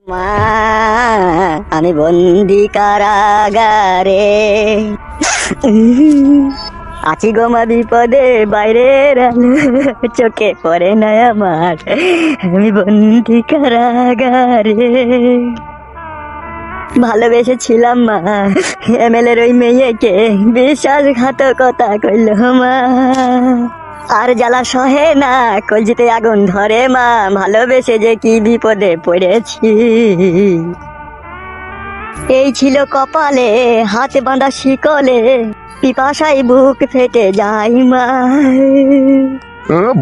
মা, আমি বন্দি কারাগারে আছি গো মা, বিপদে বাইরের আলো চোখে পড়ে না আমার, আমি বন্দি কারাগারে। ভালোবেসেছিলাম মা এমএলএর ওই মেয়েকে, বিশ্বাসঘাতকতা করল মা, আর জ্বালা সহে না, কলজিতে আগুন ধরে মা, ভালোবেসে যে কি বিপদে পড়েছি। এই ছিল কপালে, হাতে বাঁধা শিকলে, পিপাসায় বুক ফেটে যায় মা।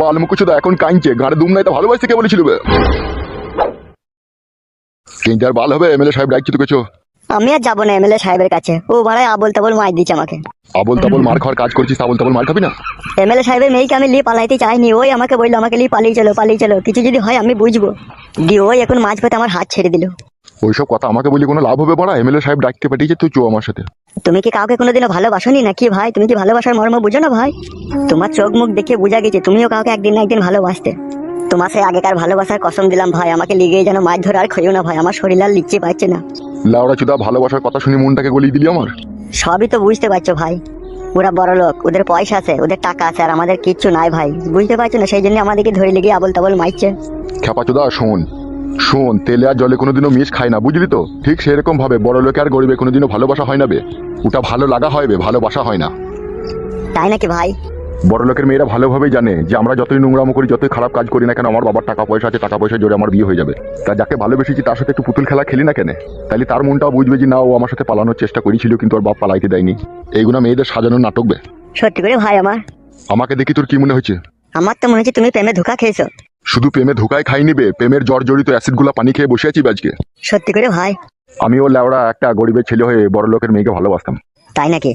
বালমুকুচুদা এখন কাঁদছে, গাড়ি দুম নাই তো ভালোবাসতে কে বলেছিল বে? কিন্তু আর বাল হবে, এমএলএ সাহেব ডাকছি তোকে। আমি আর যাবো না এমএলএ সাহেবের কাছে, ও ভাড়ায় আবল তাবল মার দিচ্ছে আমাকে। আবল তাবল মার খাওয়ার কাজ করছিস, আবল তাবল মার খাবি না। এমএলএ সাহেবের মেয়েকে আমি লিয়ে পালাইতে চাইনি, ওই আমাকে বললো আমাকে লিয়ে পালিয়ে চলো, কিছু যদি হয় আমি বুঝবো। দিয়ে ওই এখন মাঝপথে আমার হাত ছেড়ে দিল। ওইসব কথা আমাকে বলি কোনো লাভ হবে বড়া? এমএলএ সাহেব ডাকতে পাঠিয়েছে, তুই চো আমার সাথে। তুমি কি কাউকে কোনোদিনও ভালোবাসোনি নাকি ভাই? তুমি কি ভালোবাসার মর্ম বুঝো না ভাই? তোমার চোখ মুখ দেখে বোঝা গেছে তুমিও কাউকে একদিন না একদিন ভালোবাসতে। তোমার সেই আগেকার ভালোবাসার কসম দিলাম ভাই, আমাকে লিগেই যেন মাছ ধরে আর খাইও না ভাই, আমার শরীর আর লিখতে পারছে না। লাউড়া চুদা, ভালোবাসার কথা শুনে মনটাকে গলিয়ে দিলি আমার। সবই তো বুঝতে পারছো ভাই, ওরা বড় লোক, ওদের পয়সা আছে, ওদের টাকা আছে, আর আমাদের কিচ্ছু নাই ভাই, বুঝতে পারছো না? সেই জন্য আমাদেরকে ধরে লেগে আবল তাবল মারছে। খেপা চুদা, শোন, তেলে আর জলে কোনোদিনও মিশ খায় না, বুঝলি তো? ঠিক সেরকম ভাবে বড় লোকে আর গরিবে কোনোদিনও ভালোবাসা হয় না বে, ওটা ভালো লাগা হয় বে, ভালোবাসা হয় না। তাই নাকি ভাই? বড় লোকের মেয়েরা ভালোভাবেই জানে যে আমরা যতই নোংরামো করি, যতই খারাপ কাজ করি না কেন, আমার বাবার টাকা পয়সা আছে, টাকা পয়সা জোরে আমার বিয়ে হয়ে যাবে। তা যাকে ভালোবেসেছি তার সাথে একটু পুতুল খেলা খেলি না কেন, তাইলে তার মনটাও বুঝবে যে না, ও আমার সাথে পালানোর চেষ্টা করেছিল কিন্তু ওর বাপ পালাইতে দেয়নি। এইগুলো মেয়েদের সাজানোর নাটক বে। সত্যি করে ভাই? আমাকে দেখি তোর কি মনে হচ্ছে? আমার তো মনে হচ্ছে তুমি প্রেমে ধোঁকা খেয়েছো। শুধু প্রেমে ধোকায় খাই নিবে, প্রেমের জ্বর জড়িত অ্যাসিড গুলা পানি খেয়ে বসে আছি আজকে। সত্যি করে ভাই? আমিও লেওড়া একটা গরিবের ছেলে হয়ে বড় লোকের মেয়েকে ভালোবাসতাম। তাই নাকি?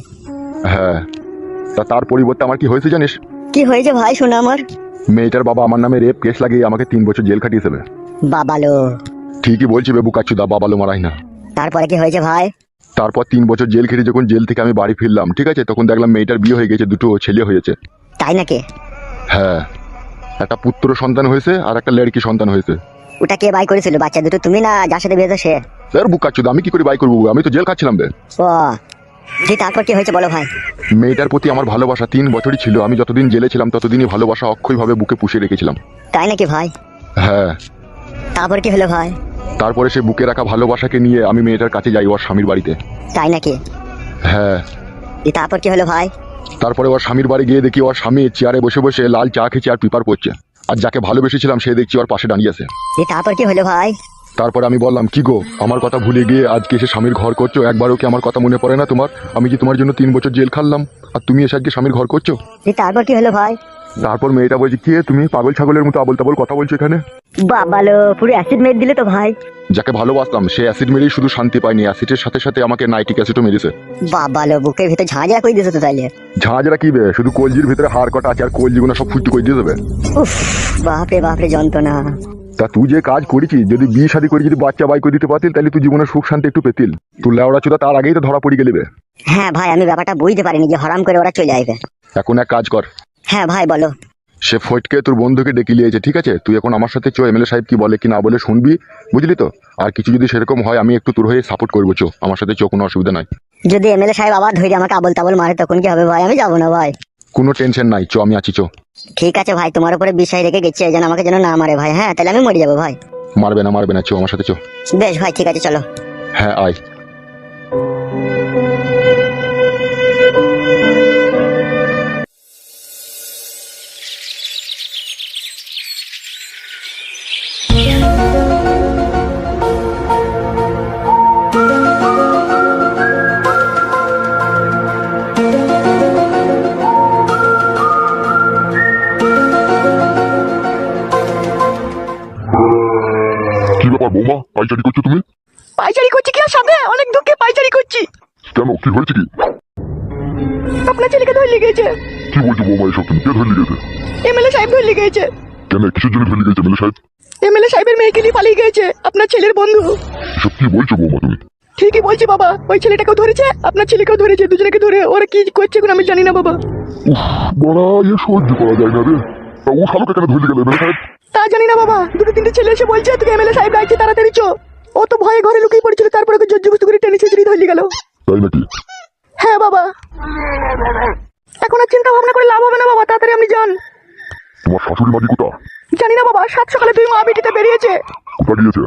হ্যাঁ, তা তার পরিবর্তে আমার কি হয়েছে জানিস? কি হয়েছে ভাই শোনা আমার। মেয়েটার বাবা আমার নামে রেপ কেস লাগিয়ে আমাকে 3 বছর জেল খাটিয়েছে। বাবালো! ঠিকই বলছি বেবু কাচ্চুদা, বাবালো মারাই না। তারপরে কি হয়েছে ভাই? তারপর 3 বছর জেল খেটে যখন জেল থেকে আমি বাড়ি ফিরলাম, ঠিক আছে, তখন দেখলাম মেয়েটার বিয়ে হয়ে গেছে, 2টো ছেলে হয়েছে। তাই নাকি? হ্যাঁ, একটা পুত্র সন্তান হয়েছে আর একটা লড়কি সন্তান হয়েছে। ওটা কে বাই করেছিল বাচ্চা দুটো, তুমি না যার সাথে বিয়ে সে? স্যার বুকাচ্চুদা, আমি কি করে বাই করবো? আমি তো জেল খাচ্ছিলাম বে। ও তারপর কি হয়েছে বলো ভাই। মেয়েটার প্রতি আমার ভালোবাসা 3 বছরই ছিল, আমি যতদিন জেলে ছিলাম ততদিনই ভালোবাসা অক্ষয়ভাবে বুকে পুষে রেখেছিলাম। তাই নাকি ভাই? হ্যাঁ। তারপর কি হলো ভাই? তারপরে সে বুকে রাখা ভালোবাসাকে নিয়ে আমি মেয়েটার কাছে যাই, ওর স্বামীর বাড়িতে। তাই নাকি? হ্যাঁ। তারপর কি হলো ভাই? তারপরে ওর স্বামীর বাড়ি গিয়ে দেখি ওর স্বামী চেয়ারে বসে বসে লাল চা খেয়ে আর পেপার পড়ছে, আর যাকে ভালোবেসেছিলাম সে দেখছি ওর পাশে দাঁড়িয়ে আছে। তারপর কি হলো ভাই? তারপরে আমি বললাম, কি গো, আমার কথা ভুলে গিয়ে আজকে এসে স্বামীর ঘর করছো? একবারও কি আমার কথা মনে পড়ে না তোমার? আমি কি তোমার জন্য 3 বছর জেল খাটলাম, আর তুমি এসে আজকে স্বামীর ঘর করছো? তারপর কি হলো ভাই? তারপর মেয়েটা বলছে, কি তুমি পাগল ছাগলের মতো আবল তাবল কথা বলছো এখানে? বাবালো, পুরো অ্যাসিড মেরে দিলে তো ভাই। যাকে ভালোবাসতাম সে অ্যাসিড মেরেই শুধু শান্তি পায়নি, অ্যাসিডের সাথে সাথে আমাকে নাইট্রিক অ্যাসিডও মেরেছে। বাবালো, বুকের ভিতরে ঝাঁঝরা করে দিয়েছে তো তাইলে। ঝাঁঝরা কি বে, শুধু কলজির ভিতরে হাড় কটা আছে, আর কলজিগুলো সব ফুটি করে দিয়ে দেবে। উফ, বাপরে বাপরে যন্ত্রণা। তা তুই যে কাজ করেছিস, যদি বিয়ে শাদী করে যদি বাচ্চা বাই করে দিতে পারতিল, তাহলে তুই জীবনে সুখ শান্তি একটু পেতিল। তুই লেওড়া চুদা, তার আগেই তো ধরা পড়ে গেলিবে। হ্যাঁ ভাই, আমি ব্যাপারটা বুঝতে পারিনি যে হরাম করে ওরা চলে আসবে। এখন এক কাজ কর। হ্যাঁ ভাই বলো। সে ফটকে তোর বন্ধুকে ডেকে নিয়েছে, ঠিক আছে, তুই এখন আমার সাথে চো, এমএলএ সাহেব কি বলে কি না বলে শুনবি, বুঝলি তো? আর কিছু যদি সেরকম হয় আমি একটু তোর হয়ে সাপোর্ট করবো, চো আমার সাথে চো, কোনো অসুবিধা নাই। যদি এমএলএ সাহেব আবার ধরে আমাকে আবল তাবল মারে তখন কি হবে ভাই? আমি যাবো না ভাই। কোনো টেনশন নাই, চো আমি আছি, চো। ঠিক আছে ভাই, তোমার উপরে বিশ্বাস রেখে গেছি, যেন আমাকে যেন না মারে ভাই। হ্যাঁ, তাহলে আমি মরে যাবো ভাই। মারবে না, চো আমার সাথে, চো। বেশ ভাই, ঠিক আছে, চলো। হ্যাঁ আয়। কি ব্যাপার বৌমা, পাইচারি করছো তুমি? পাইচারি করছি কি আর সামনে, অনেক দুঃখে পাইচারি করছি। কেন, কি হয়েছে কি? আপনার ছেলেকে ধরে লেগেছে। কি বলছো বৌমা এসব? তুমি কে ধরে লেগেছে? এমএলএ সাহেব ধরে লেগেছে। কেন, কিসের জন্য ধরে লেগেছে এমএলএ সাহেব? এমএলএ সাহেবের মেয়েকে নিয়ে পালিয়ে গেছে আপনার ছেলের বন্ধু। এসব কি বলছো বৌমা তুমি? ঠিকই বলছি বাবা, ওই ছেলেটাকেও ধরেছে, আপনার ছেলেকেও ধরেছে, দুজনকে ধরে ওরা কি করছে এখন আমি জানি না বাবা। বড়া, এ সহ্য করা যায় না রে। তা ও শালোকে কেন ধরে গেল এমএলএ সাহেব? তা জানি না বাবা, 2-3টে ছেলে এসে বলছে তোকে এমএলএ সাহেব ডাকছে, তাড়াতাড়ি চো। ও মিটে গেল। তাই নাকি? হ্যাঁ বাবা, এখন আর চিন্তা ভাবনা করে লাভ হবে না বাবা, তাড়াতাড়ি আপনি যান। তোমার শাশুড়ি মাটি কোথা? জানি না বাবা, সাত সকালে দুই মা বেটিতে বেরিয়েছে। কোথা গিয়েছে?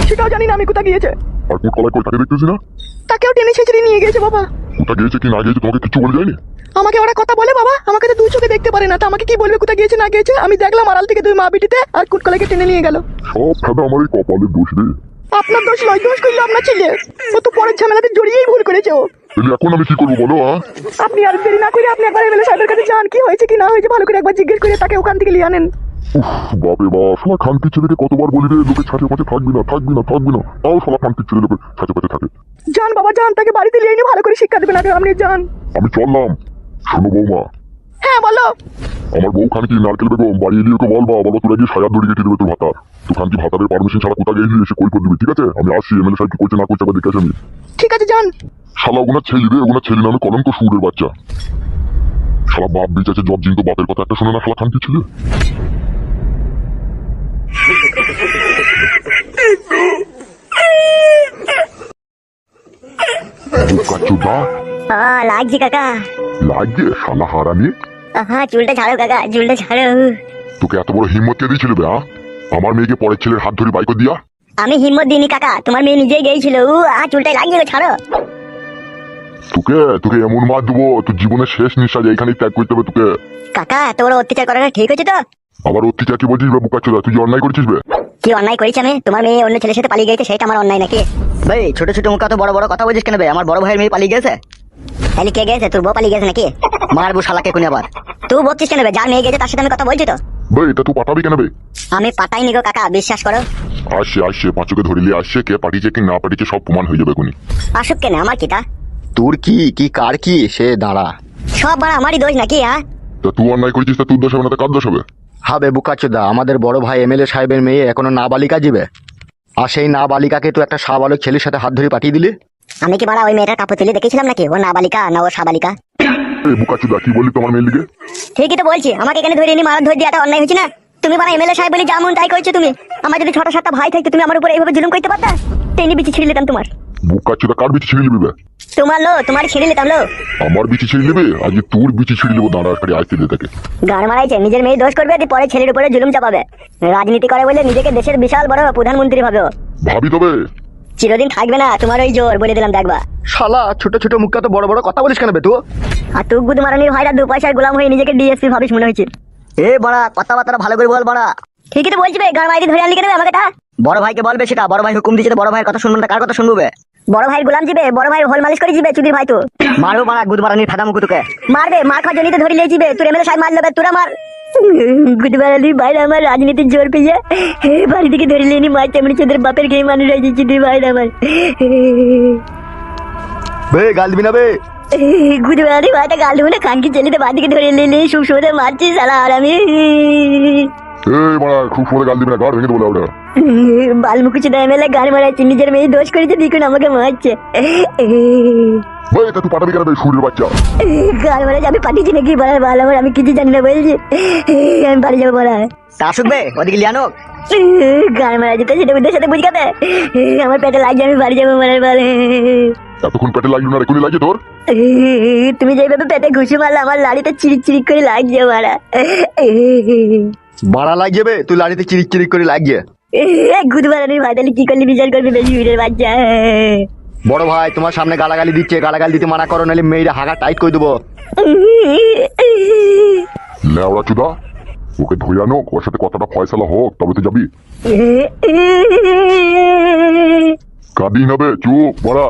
সেটাও জানি না আমি কোথা গিয়েছে। আর কোট কলাই কই তাকে দেখতেছি না? তাকেও টেনে ছেঁচড়ে নিয়ে গেছে বাবা। কোথা গিয়েছে কি না গিয়েছে তোমাকে কিছু বলে যায়নি? আমাকে ওরা কথা বলে বাবা, আমাকে তো দুই চোখে দেখতে পারে না, তো আমাকে কি বলবে কোথা গিয়েছে না গিয়েছে? আমি দেখলাম আড়াল থেকে দুই মা বেটিতে আর কুটকলাকে টেনে নিয়ে গেল। সব ফেদা আমার এই কপালের দোষ রে। আপনার দোষ নয়, দোষ করলো আপনার ছেলে। ও তো পরের ঝামেলাতে জড়িয়েই ভুল করেছে ও। তাহলে এখন আমি কি করবো বলো? আপনি আর দেরি না করে আপনি একবার এমএলএ সাহেবের কাছে যান, কি হয়েছে কি না হয়েছে ভালো করে একবার জিজ্ঞেস করে তাকে ওখান থেকে নিয়ে আনেন। বাপে বাপ, শালা খানকির ছেলেকে কতবার বলি রে, লোকের ছাঁচে পাঁচে থাকবি না থাকবি না থাকবি না, তাও শালা খানকির ছেলে লোকের ছাঁচে পাঁচে থাকে। যান বাবা যান, তাকে বাড়িতে নিয়ে এনে ভালো করে শিক্ষা দেবেন আগে, আপনি যান। আমি চললাম। শোনো বৌমা, হ্যাঁ বলো। আমার বউ খানকি নারকেল বেগম বাড়ি এলিয়ে ওকে বলবা, বলো তোরা গিয়ে সাজার দড়ি কেটে দেবে তোর ভাতা। তো খানকি ভাতারের পারমিশন ছাড়া কোথা গেলি এসে কই করে দিবি, ঠিক আছে? আমি আসছি, এমএলএ সাহেব কি করছে না করছে আবার দেখে আসি আমি। ঠিক আছে যান। শালা ওগুনা ছেলে রে, ওগুনা ছেলে নামে কলঙ্ক সুরের বাচ্চা। শালা বাপ বেঁচেছে জব জিন, তো বাপের কথা একটা শোনে না শালা খানকি ছেলে। কাচুদা লাগছে কাকা। লাগছে শালা হারামি। হ্যাঁ চুলটা ছাড়ো কাকা, চুলটা ছাড়ো। তোকে এত বড় হিম্মত কে দিয়েছিল বে? আমার মেয়েকে পরের ছেলের হাত ধরে বাইক দিয়া। আমি হিম্মত দিইনি কাকা, তোমার মেয়ে নিজেই গিয়েছিল। চুলটাই লাগছিল, ছাড়ো। তোকে তোকে এমন মার দেবো, তোর জীবনের শেষ নিঃশ্বাস এইখানেই ত্যাগ করতে হবে তোকে। কাকা এত বড় অত্যাচার করাটা ঠিক হচ্ছে তো? আবার অত্যাচার কি বলছিস বে বুকাচ্চোদা? তুই যে অন্যায় করেছিস বে। কি অন্যায় করেছি আমি? তোমার মেয়ে অন্য ছেলের সাথে পালিয়ে গেছে, সেটা আমার অন্যায় নাকি? ভাই ছোট ছোট মুখে তো বড় বড় কথা বলছিস কেন বে? আমার বড় ভাইয়ের মেয়ে পালিয়ে গেছে। তাহলে কে গেছে? তোর বউ পালিয়ে গেছে নাকি? মারবো শালাকে কোনি আবার। তুই বলছিস কেন বে? যার মেয়ে গেছে তার সাথে আমি কথা বলছি তো। বে এটা তুই পাঠাবি কেন বে? আমি পাঠাইনি গো কাকা, বিশ্বাস করো। আসছে আসছে, পাঁচকে ধরিলে আসছে, কে পাঠিয়েছে কি না পাঠিয়েছে সব প্রমাণ হয়ে যাবে এখনই। আসুক কেন, আমার কিটা? তোর কি কি কার কি সে দাঁড়া। সব বড় আমারই দোষ নাকি? হ্যাঁ তা তুই অন্যায় করেছিস, তা তোর দোষ হবে না, তা কার দোষ হবে? হবে বুকাচোদা, আমাদের বড় ভাই এমএলএ সাহেবের মেয়ে এখনো নাবালিকা যাবে, আর সেই নাবালিকাকে তো একটা সাবালক ছেলের সাথে হাত ধরে পাঠিয়ে দিলি। আমি কি বড় ওই মেয়েটার কাপড় তুলে দেখেছিলাম নাকি? ও নাবালিকা না ও সাবালিকা? এই বুকাচ্চোদা কি বললি তোমার মেয়ের লিগে? ঠিকই তো বলছি, আমাকে এখানে ধরে নিয়ে মারা ধরে দেওয়াটা অন্যায় হচ্ছে না? তুমি বড় এমএলএ সাহেব বলে যেমন তাই করছো তুমি। আমার যদি ছোট সাতটা ভাই থাকতো তুমি আমার উপর এইভাবে জুলুম করতে পারতা? টেনে বিচি ছিঁড়ে নিতাম তোমার। বুকাচ্চোদা কার বিচি ছিঁড়ে নিবি বে? তোমার লো, তোমার ছিঁড়ে নিতাম লো। আমার বিচি ছিঁড়ে নিবি? আজ তোর বিচি ছিঁড়ে নেবো, দাঁড়া করে আসতে দে তাকে। গান মারাইছে, নিজের মেয়ে দোষ করবে পরে ছেলের উপরে জুলুম চাপাবে। রাজনীতি করে বলে নিজেকে দেশের বিশাল বড় প্রধানমন্ত্রী ভাবে ও। ভাবি তবে চিরদিন থাকবে না তোমার ওই জোর, বলে দিলাম দেখবা। শালা ছোট ছোট মুখে তো বড় বড় কথা বলিস কেন বে তুই? আর তুই গুদ মারানির ভাইরা দু পয়সার গোলাম হয়ে নিজেকে ডিএসপি ভাবিস মনে হয়েছে? এ বড়া কথাবার্তা ভালো করে বল বড়া। ঠিকই তো বলছি বে, গান মাইরি ধরে আনলি কেন বে আমাকে? তা বড় ভাইকে বলবে সেটা, বড় ভাই হুকুম দিচ্ছে, বড় ভাইয়ের কথা শুনবো না, কার কথা শুনবো বে? বড় ভাইয়ের গোলাম জিবে, বড় ভাই হোল মালিশ করে জিবে, চুদির ভাই তো। মারবো মারা গুদ মারানির ফাটা মুখ তোকে। মারবে, মার খাওয়া জনিতে ধরে লিয়েছিবে, তোর এমএলএ সাহেব মারলে তোরা মার। গুদ মারানির ভাইরা আমার রাজনীতির জোর পেয়ে বাড়ি থেকে ধরে লিয়ে নি মার চামড়ি চোদের বাপের খেয়ে মানুষ রাখছি তুই ভাইরা আমার। বে গাল দিবি না বে? গুদ মারানির ভাইটা গাল দেবো না, খানকি ছেলেতে বাড়ি থেকে ধরে লিয়ে সুখ সুবিধা মারছিস সালা। আর আমি এই মারা খুব সরে গাল দিবি না, গাড় ভেঙে দেবো ওটা। বালমুকুচি দায় মেলে গান মারাচ্ছি, নিজের মেয়ে দোষ করেছে দেখুন আমাকে মারছে। ভাই তা তুই পাঠাবি কেন বে সুরের বাচ্চা? গান মারাচ্ছি, আমি পাঠিয়েছি নাকি বলার ভালো আমার? আমি কিছু জানি না বলছি, আমি বাড়ি যাবো বলা। তা শুকবে ওদিকে লিয়ানো। গান মারা যেতে সেটা ওদের সাথে বুঝকাতে আমার পেটে লাগছে, আমি বাড়ি যাবো বলার বলে। এতক্ষণ পেটে লাগলো না, এখনই লাগে তোর? তুমি যেভাবে পেটে ঘুষি মারলে আমার লাড়িতে চিরিক চিরিক করে লাগছে মারা। বাড়া লাগছে বে, তুই লাড়িতে চিরিক চিরিক করে লাগছে। গুদ মারানির ভাই তাহলে কি করলি বিচার করবি? বেশি ভিড়ের বাচ্চা। বড় ভাই তোমার সামনে গালাগালি দিচ্ছে, গালাগালি দিতে মানা করো, নাহলে মেয়েরা হাগা টাইট করে দেবো। লেওড়া চুদা, ওকে ধরে আনো, ওর সাথে কথাটা ফয়সালা হোক তবে তো যাবি। কাঁদিস না বে, চুপ বড়া।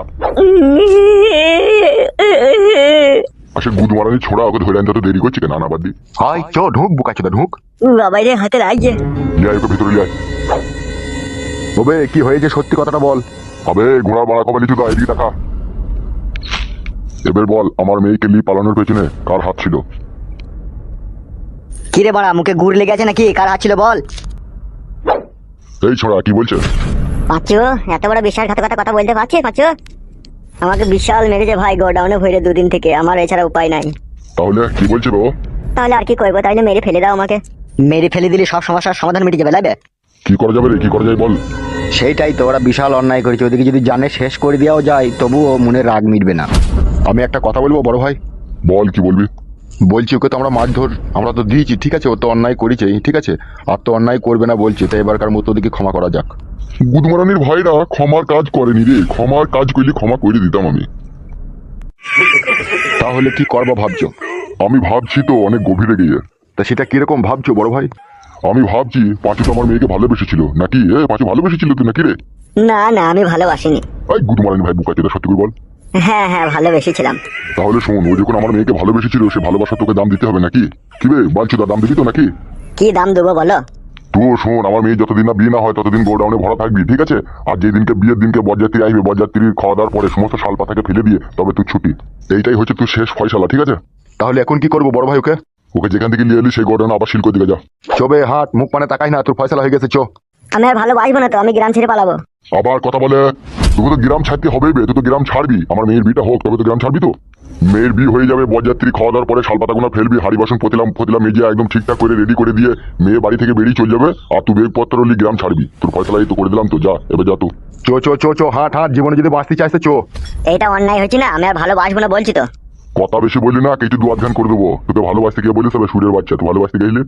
আসে গুদ মারানি ছোড়া, ওকে ধরে আনতে তো দেরি করছে কেন? আনাবাদ দি হাই চ ঢুক বুকাচোদা ঢুক। বাবাই রে হাতে লাগছে। লিয়াই ওকে ভিতরে লিয়াই। ওবে কি হয়েছে সত্যি কথাটা বল। আবে ঘোড়া বাড়া কবে লিচু, এদিকে দেখা। এবার বল, আমার মেয়েকে লি পালানোর পেছনে কার হাত ছিল? কিরে বাড়া মুখে গুড় লেগে আছে নাকি? কার হাত ছিল বল? এই ছোড়া কি বলছে? পাচ্ছু এত বড় বিশ্বাসঘাতকতা কথা বলতে পারছিস পাচ্ছু? আমাকে বিশাল মেরেছে ভাই, গোডাউনে ভরে দুদিন থেকে, আমার এছাড়া উপায় নাই। তাহলে কি বলছে ও? তাহলে আর কি করবো? তাইলে মেরে ফেলে দাও আমাকে। মেরে ফেলে দিলে সব সমস্যার সমাধান মিটে যাবে, লাগবে? কি করা যাবে রে, কি করা যায় বল? সেইটাই তো, ওরা বিশাল অন্যায় করেছে, ওদিকে যদি জানে শেষ করে দেওয়াও যায় তবুও মনে রাগ মিটবে না। আমি একটা কথা বলবো বড় ভাই। বল, কি বলবি? বলছি ওকে তো আমরা মারধর আমরা তো দিয়েছি, ঠিক আছে, ও তো অন্যায় করেছে, ঠিক আছে, আর তো অন্যায় করবে না বলছি, তো এবারকার মতো ওদিকে ক্ষমা করা যাক। গুদমারানির ভাইরা ক্ষমার কাজ করেনি রে, ক্ষমার কাজ করলে ক্ষমা করে দিতাম আমি। তাহলে কি করবো ভাবছো? আমি ভাবছি তো অনেক গভীরে গিয়ে। তা সেটা কিরকম ভাবছো বড় ভাই? আমি ভাবছি পাঁচু তো আমার মেয়েকে ভালোবেসেছিল নাকি? পাঁচু ভালোবেসেছিল তুই নাকি রে? না না, আমি ভালোবাসিনি। এই গুদমারানি ভাই বুকা, সত্যি করে বল। হ্যাঁ হ্যাঁ, ভালোবেসেছিলাম। তাহলে শোন, ও যখন আমার মেয়েকে ভালোবেসেছিল সে ভালোবাসা তোকে দাম দিতে হবে নাকি? কি রে বলছি, দাম দিবি তো নাকি? কি দাম দেবো বলো? তুই শোন, আমার মেয়ে যতদিন না বিয়ে না হয় ততদিন গোডাউনে ভরা থাকবি, ঠিক আছে? আর যেদিনকে বিয়ের দিনকে বরযাত্রী আসবে, বরযাত্রীর খাওয়া দাওয়ার পরে সমস্ত শাল পাতাকে ফেলে দিয়ে তবে তুই ছুটি। এইটাই হচ্ছে তুই শেষ ফয়সালা, ঠিক আছে? তাহলে এখন কি করবো বড় ভাই? ওকে ওকে যেখান থেকে নিয়ে এলি সেই গোডাউনে আবার শিল করে দিকে যা। চবে হাট মুখ পানে তাকাই না, তোর ফয়সালা হয়ে গেছে, চো। আমি আর ভালোবাসবো না তো, আমি গ্রাম ছেড়ে পালাবো। আবার কথা বলে, তোকে তো গ্রাম ছাড়তে হবে বে, তুই তো গ্রাম ছাড়বি। আমার মেয়ের বিয়েটা হোক তবে তো গ্রাম ছাড়বি। তো মেয়ের বিয়ে হয়ে যাবে, বরযাত্রী খাওয়া দাওয়ার পরে শালপাতাগুলো ফেলবি, হাড়ি বাসন ফতিলাম মেজে একদম ঠিকঠাক করে রেডি করে দিয়ে মেয়ে বাড়ি থেকে বেরিয়ে চলে যাবে, আর তুই বেগপত্র নিয়ে গ্রাম ছাড়বি। তোর ফয়সালা এই তো করে দিলাম, তো যা এবার যা। তো চো চো চো চো হাট হাট, জীবনে যদি বাঁচতে চাইছে চো। এইটা অন্যায় হচ্ছে না? আমি আর ভালোবাসবো না বলছি তো। কথা বেশি বললি না, কেটে দু আধখান করে দেবো। তোকে ভালোবাসতে গিয়ে বলিস তবে সুরের বাচ্চা, তুই ভালোবাসতে গেলি।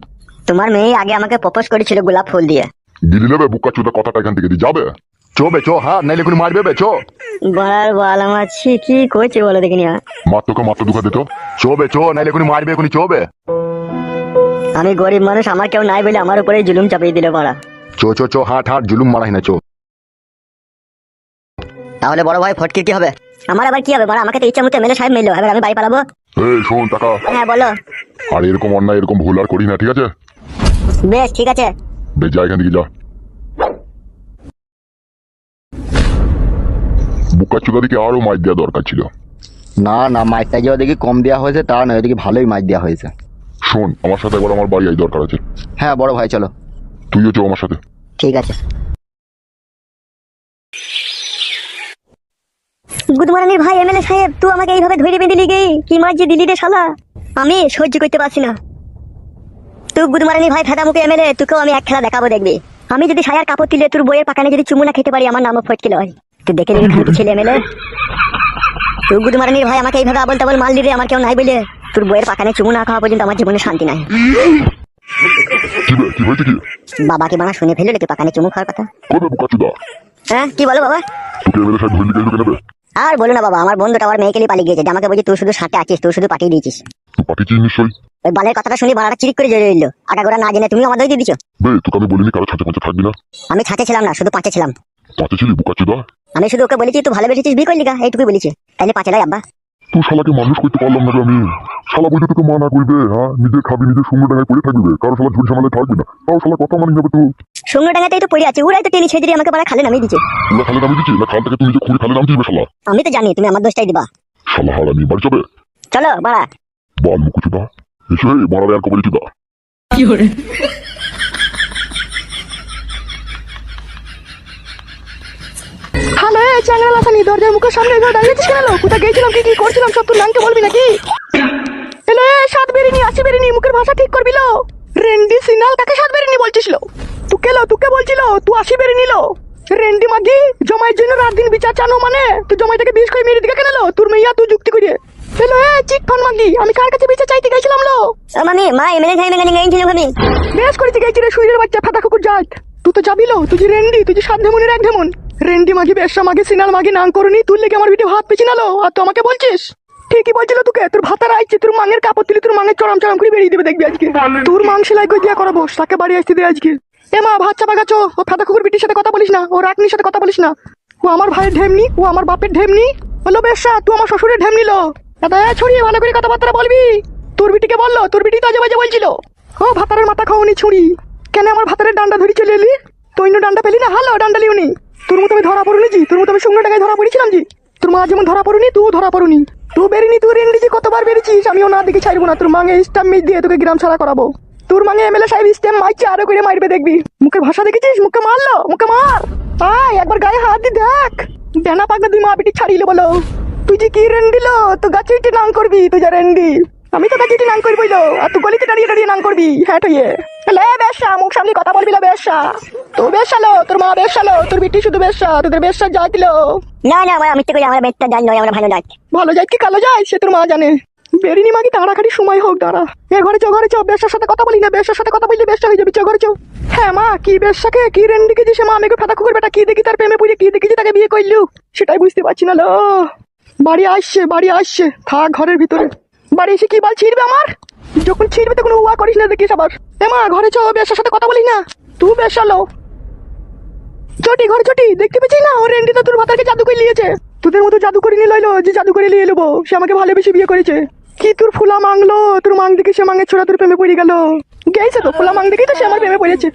তোমার মেয়ে আগে আমাকে প্রপোজ করেছিল গোলাপ ফুল দিয়ে। গিলি নেবে বুকা চুদা, কথাটা এখান থেকে দিয়ে যাবে। চো বে চো হাট, নাইলে কোনো মারবে বে, চো। বলার বল আমার কি করছে বলো দেখিনি। মার তোকে মাত্র দুঃখা দিত। চো বে চো, নাইলে কোনো মারবে, কোনো চো বে। আমি গরিব মানুষ, আমার কেউ নাই বলে আমার উপরে জুলুম চাপিয়ে দিলে পড়া। চো চো চো হাট হাট, জুলুম মারাই না, চো। তাহলে বড় ভাই ফটকির কি হবে? আমার আবার কি হবে বড়? আমাকে তো ইচ্ছা মতো এমএলএ সাহেব মেলো, এবার আমি বাড়ি পালাবো। এই শোন টাকা, হ্যাঁ বলো। আর এরকম অন্যায় এরকম ভুল আর করি না, ঠিক আছে? বেশ ঠিক আছে। বেশ যা এখান থেকে যা। বুকা চুদা দিকে আরো মাইর দেওয়া দরকার ছিল। না না, মাইকটা যে ওদিকে কম দেওয়া হয়েছে তা নয়, ওদিকে ভালোই মাইক দেওয়া হয়েছে। শোন, আমার সাথে একবার আমার বাড়ি আই, দরকার আছে। হ্যাঁ বড় ভাই চলো। তুইও চো আমার সাথে। ঠিক আছে। গুদমারানির ভাই এমএলএ সাহেব, তুই আমাকে এইভাবে ধরে বেঁধে দিলি কি মার যে দিলি রে শালা, আমি সহ্য করতে পারছি না। তুই গুদমারানির ভাই ফেদা মুখে এমএলএ, তোকেও আমি এক খেলা দেখাবো দেখবি। আমি যদি সায়ার কাপড় তুলে তোর বইয়ের পাকানে যদি চুমু না খেতে পারি, আমার নামও ফটকিল হয়। তুই দেখে নিবি খানকি ছেলে এমএলএ। তুই গুদমারানির ভাই আমাকে এইভাবে আবল তাবল মাল দিলে, আমার কেউ নাই বলে তোর বইয়ের পাকানে চুমু না খাওয়া পর্যন্ত আমার জীবনে শান্তি নাই। কি বে, কি হয়েছে কি? বাবাকে বানা শুনে ফেললো নাকি পাকানে চুমু খাওয়ার কথা? করবে বুকা চুদা? হ্যাঁ কি বলো বাবা? তোকে এমএলএ সাহেব ধরে লিখে নেবে। আর বলো না বাবা, আমার বন্ধুটা আমার মেয়েকে নিয়ে পালিয়ে গিয়েছে, আমাকে বলছি তুই শুধু সাথে আছিস, তুই শুধু পাঠিয়ে দিয়েছিস। তুই পাঠিয়েছিস নিশ্চয়ই। ওই বালের কথাটা শুনি বাড়াটা চিরিক করে জড়িয়ে দিল, আগাগোড়া না জেনে তুমি আমার দই দিয়ে দিচ্ছ। বে তোকে আমি বলিনি কারো ছাঁচে পাঁচে থাকবি না। আমি ছাঁচে ছিলাম না, শুধু পাঁচে ছিলাম। পাঁচে ছিলি বুকা চুদা? আমি শুধু ওকে বলেছি তুই ভালোবেসেছিস বিয়ে করলি গা, এইটুকুই বলেছি। তাইলে পাঁচে লাই আব্বা। তুই শালাকে মানুষ করতে পারলাম না রে আমি। শালা বলতে তোকে মানা করবে, হ্যাঁ নিজে খাবি, নিজে সঙ্গে ডাঙায় পড়ে থাকবি, কারো শালা ঝুল ঝামেলায় থাকবি না, তাও শালা কথা মানি যাবে। তুই সঙ্গে ডাঙাতেই তো পড়ে আছে, ওরাই তো টেনে ছেড়ে দিয়ে আমাকে বাড়া খালে নামিয়ে দিচ্ছে। না খালে নামিয়ে দিচ্ছি না, খাল থেকে তুই নিজে খুঁড়ে খালে নামছিস বে শালা। আমি তো জানি তুমি আমার দোষটাই দিবা। শালা হারামি, বাড়ি যাবে? চলো বাড়া। বল মুখু চুদা, এসে মারাবে আর কবলি চুদা। হ্যালো চ্যাংড়া লাফানি, দরজার মুখের সামনে এসে দাঁড়িয়েছিস কেন? কোথায় গেছিলাম, কি কি করছিলাম সব তোর নামকে বলবি নাকি? হ্যালো সাত বেরিনি, আসি বেরিনি, মুখের ভাষা ঠিক করবি লো। রেন্ডি সিনাল কাকে সাত বেরিনি বলছিস? তোকে বলছিল তুই আসি বেরিনি লো। রেন্ডি মাগি জমাইয়ের জন্য রাত দিন বিচার চানো, মানে তুই জমাইটাকে বিষ করে মেরে দিকে কেন লো? তোর মেয়া তুই যুক্তি করে। হ্যালো চিক ফান মাগি, আমি কার কাছে বিচার চাইতে গেছিলাম লো? মামি মা এমএলএ সাহেব এখানে গেছিল আমি। বেশ করেছি গেছি রে শুইরের বাচ্চা ফাটা কুকুর জাত। তুই তো যাবি লো, তুই যে রেন্ডি, তুই যে সাত ধেমনের এক ধেমন। রেন্ডি মাগি বেশা মাগি সিনাল মাগি নাং করনি, তুই লেগে আমার ভিটে হাত পেছিনালো, আর তো আমাকে বলছিস? ঠিকই বলছিল তোকে, তোর ভাতার আইছে, তোর মাঙের কাপড় তুলি, তোর মাঙের চরম চরম করে বেরিয়ে দেবে দেখবি আজকে। তোর মাং সেলাই করে দিয়া করাবো, তাকে বাড়ি আসতে দে আজকে। এ মা ভাত চাপা গাছো, ও ফাটা কুকুর বিটির সাথে কথা বলিস না, ও রাকনির সাথে কথা বলিস না। ও আমার ভাইয়ের ঢেমনি, ও আমার বাপের ঢেমনি হলো বেশা, তুই আমার শ্বশুরের ঢেমনি লো। দাদা ছড়িয়ে ভালো করে কথাবার্তা বলবি। তোর বিটিকে বললো, তোর বিটি তো আজে বাজে বলছিল। ও ভাতারের মাথা খাওনি ছুরি, কেন আমার ভাতারের ডান্ডা ধরি চলে এলি? তুই ডান্ডা পেলি না, হালো ডান্ডা লিউনি। তোর মতো আমি ধরা পড়ুনি জি, তোর মতো আমি সঙ্গে টাকায় ধরা পড়েছিলাম জি। তোর মা যেমন ধরা পড়ুনি, তুই ধরা পড়ুনি। তুই বেরিনি, তুই রেন্ডিজি কতবার বেরিয়েছিস, আমিও না দেখে ছাড়বো না। তোর মাঙে স্ট্যাম্প মিট দিয়ে তোকে গ্রাম ছাড়া করাবো। তোর মাঙে এমএলএ সাহেব স্ট্যাম্প মারছে, আরো করে মারবে দেখবি। মুখের ভাষা দেখেছিস, মুখে মারলো, মুখে মার। আয় একবার গায়ে হাত দি দেখ, ডেনা পাকনা দুই মা বিটি ছাড়িলে বলো। তুই যে কি রেন্ডি লো, তো গাছে উঠে নাম করবি, তুই যা রেন্ডি। আমি তো কাছে নাং করবই লো, আর তুই গলিতে দাঁড়িয়ে দাঁড়িয়ে নাং করবি হ্যাঁ ঠইয়ে। লে বেশা, মুখ সামনে কথা বলবি না বেশা। তো বেশালো, তোর মা বেশালো, তোর বিটি শুধু বেশা, তোদের বেশা যাই দিল। না না আমরা মিথ্যে করি, আমরা বেটটা জানি নয়, আমরা ভালো জাত। ভালো যায় কি কালো যায় সে তোর মা জানে। বেরিনি মাগি তাড়াতাড়ি সময় হোক দাঁড়া। এ ঘরে চো, ঘরে চো, বেশার সাথে কথা বলি না, বেশার সাথে কথা বললে বেশা হয়ে যাবে, চো ঘরে চো। হ্যাঁ মা, কি বেশাকে কি রেন্ডিকে যে সে মা আমাকে ফাঁদা কুকুর বেটা, কি দেখি তার প্রেমে পড়ে, কি দেখি যে তাকে বিয়ে করলু, সেটাই বুঝতে পারছি না লো। বাড়ি আসছে, বাড়ি আসছে, থাক ঘরের ভিতরে। বাড়ি এসে কি বাল ছিড়বে আমার? যখন ছিড়বে তখন উয়া করিস না দেখিস আবার। এ মা ঘরে চো, বেশার সাথে কথা বলি না, তুই বেশালো। চটি ঘরে চটি, দেখতে পেয়েছিস না ওর রেন্ডি তো তোর ভাতারকে জাদু করে নিয়েছে। তোদের মতো জাদু করে নিয়ে লইলো যে জাদু করে নিয়ে নেবো, সে আমাকে ভালোবেসে বিয়ে করেছে। কি তোর ফুলা মাংলো, তোর মাং দেখে সে মাঙের ছোড়া তোর প্রেমে পড়ে গেল। গেছে তো ফুলা মাং দেখেই তো সে আমার প্রেমে পড়েছে।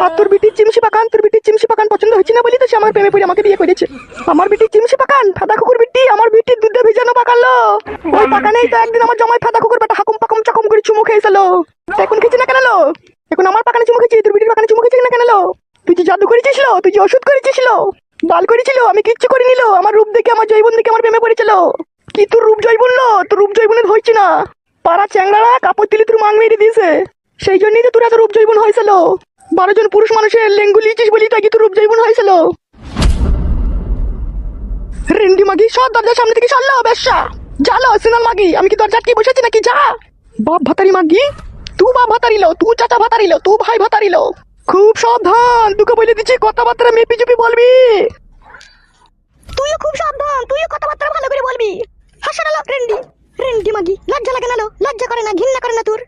আর তোর বিটির চিমসি পাকান, তোর বিটির চিমসি পাকান পছন্দ হচ্ছে না বলি তো সে আমার প্রেমে পড়ে আমাকে বিয়ে করেছে। আমার বিটির চিমসি পাকান, ফাদা কুকুর বিটি, আমার বিটির দুধে ভিজানো পাকালো। ওই পাকানেই তো একদিন আমার জমাই ফাদা কুকুর বেটা হাকুম পাকুম চাকুম করে চুমু খেয়েছিল। এখন খেয়েছে না কেন লো? এখন আমার পাকানে চুমু খেয়েছি, তোর বিটির পাকানে চুমু খেয়েছে না কেন লো? তুই যে জাদু করেছিস লো, তুই যে ওষুধ করেছিস লো, বাল করেছিল, আমি কিচ্ছু করে নিল। আমার রূপ দেখে, আমার জৈবন দেখে আমার প্রেমে পড়েছিল। কি তোর রূপ জৈবন লো? তোর রূপ জৈবনে ধরছি না, পাড়া চ্যাংড়ারা কাপড় দিলে তোর মাং মেরে দিয়েছে, সেই জন্যই তো তোর এত রূপ জৈবন হয়েছিল। 12 জন পুরুষ মানুষের লেঙ্গু লিচিস বলি তাই কি তোর রূপ জৈবন হয়েছিল। রেন্ডি মাগি সব দরজার সামনে থেকে সরলো বেশা। জালো সিনাল মাগি, আমি কি দরজা কি বসেছি নাকি? যা বাপ ভাতারি মাগি, তুই বাপ ভাতারিলো, তুই চাচা ভাতারিলো, তুই ভাই ভাতারিলো। খুব সাবধান, তোকে বলে দিচ্ছি কথাবার্তা মেপি চুপি বলবি। তুইও খুব সাবধান, তুইও কথাবার্তা ভালো করে বলবি। হাসানো লোক রেন্ডি, রেন্ডি মাগি, লজ্জা লাগে না লো? লজ্জা করে না, ঘৃণা করে না তোর?